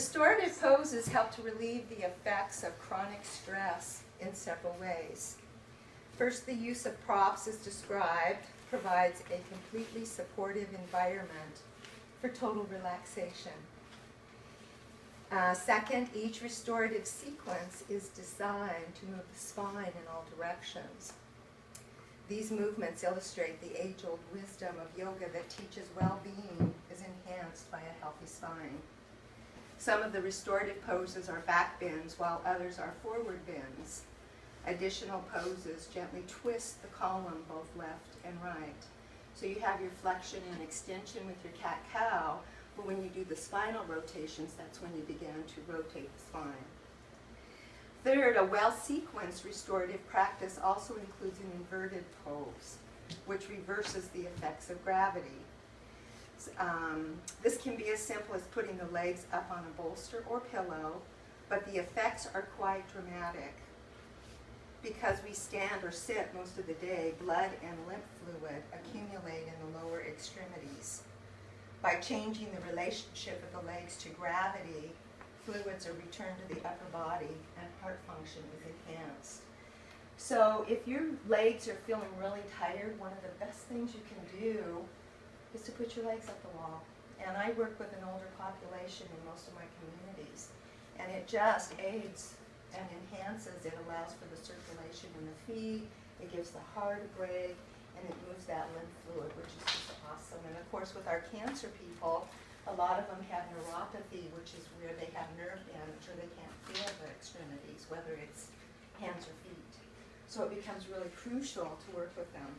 Restorative poses help to relieve the effects of chronic stress in several ways. First, the use of props as described provides a completely supportive environment for total relaxation. Second, each restorative sequence is designed to move the spine in all directions. These movements illustrate the age-old wisdom of yoga that teaches well-being is enhanced by a healthy spine. Some of the restorative poses are back bends, while others are forward bends. Additional poses gently twist the column both left and right. So you have your flexion and extension with your cat-cow, but when you do the spinal rotations, that's when you begin to rotate the spine. Third, a well-sequenced restorative practice also includes an inverted pose, which reverses the effects of gravity. This can be as simple as putting the legs up on a bolster or pillow, but the effects are quite dramatic. Because we stand or sit most of the day, blood and lymph fluid accumulate in the lower extremities. By changing the relationship of the legs to gravity, fluids are returned to the upper body and heart function is enhanced. So if your legs are feeling really tired, one of the best things you can do is to put your legs up the wall. And I work with an older population in most of my communities, and it just aids and enhances. It allows for the circulation in the feet, it gives the heart a break, and it moves that lymph fluid, which is just awesome. And of course, with our cancer people, a lot of them have neuropathy, which is where they have nerve damage or they can't feel the extremities, whether it's hands or feet. So it becomes really crucial to work with them.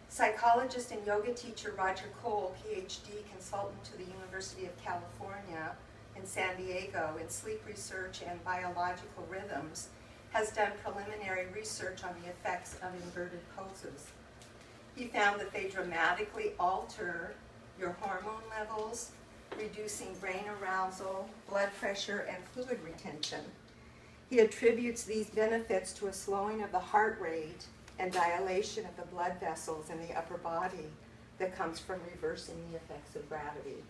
Psychologist and yoga teacher Roger Cole, PhD, consultant to the University of California in San Diego in sleep research and biological rhythms, has done preliminary research on the effects of inverted poses. He found that they dramatically alter your hormone levels, reducing brain arousal, blood pressure, and fluid retention. He attributes these benefits to a slowing of the heart rate and dilation of the blood vessels in the upper body that comes from reversing the effects of gravity.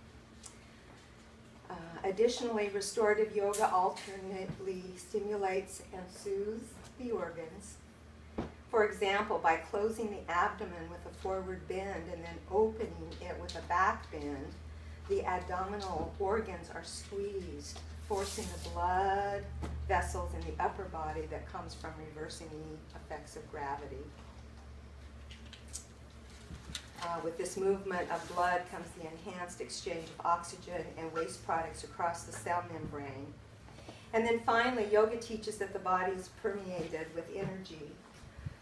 Additionally, restorative yoga alternately stimulates and soothes the organs. For example, by closing the abdomen with a forward bend and then opening it with a back bend, the abdominal organs are squeezed, forcing the blood vessels in the upper body that comes from reversing the effects of gravity. With this movement of blood comes the enhanced exchange of oxygen and waste products across the cell membrane. And then finally, yoga teaches that the body is permeated with energy.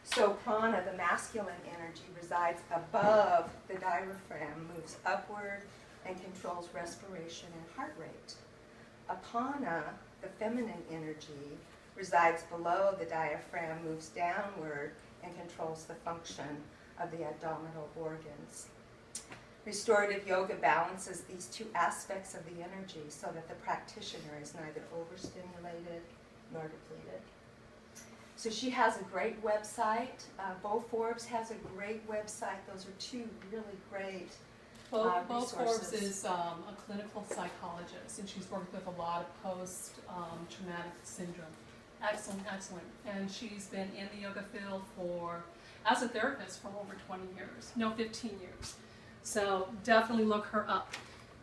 So prana, the masculine energy, resides above the diaphragm, moves upward, and controls respiration and heart rate. Apana, the feminine energy, resides below the diaphragm, moves downward, and controls the function of the abdominal organs. Restorative yoga balances these two aspects of the energy so that the practitioner is neither overstimulated nor depleted. So she has a great website. Bo Forbes has a great website. Those are two really great Bo resources. Forbes is a clinical psychologist, and she's worked with a lot of post-traumatic syndrome. Excellent, excellent. And she's been in the yoga field as a therapist for over 20 years. No, 15 years. So definitely look her up.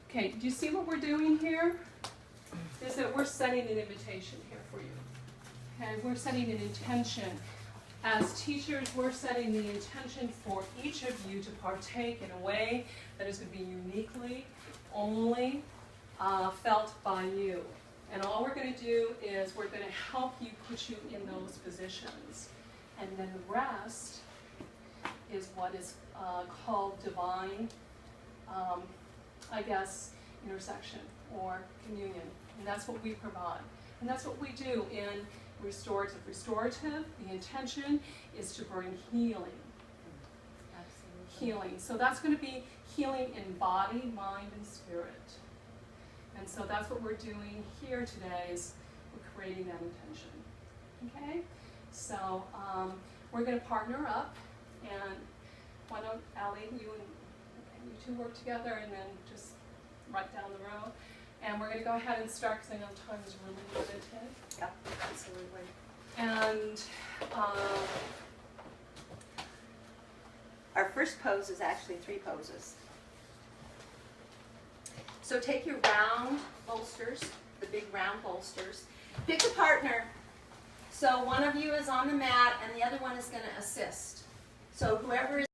Okay, do you see what we're doing here? Is that we're setting an invitation here for you. Okay, we're setting an intention. As teachers, we're setting the intention for each of you to partake in a way that is going to be uniquely only felt by you. And all we're going to do is we're going to help you put you in those positions. And then the rest is what is called divine, intersection or communion. And that's what we provide. And that's what we do in restorative. Restorative, the intention is to bring healing. Absolutely. Healing. So that's going to be healing in body, mind, and spirit. And so that's what we're doing here today, is we're creating that intention. Okay? So we're going to partner up, and why don't Allie, you and, okay. you two work together and then just right down the row. And we're going to go ahead and start because I know time is really limited. Yep, absolutely. And Our first pose is actually 3 poses. So take your round bolsters, the big round bolsters. Pick a partner. So one of you is on the mat and the other one is going to assist. So whoever is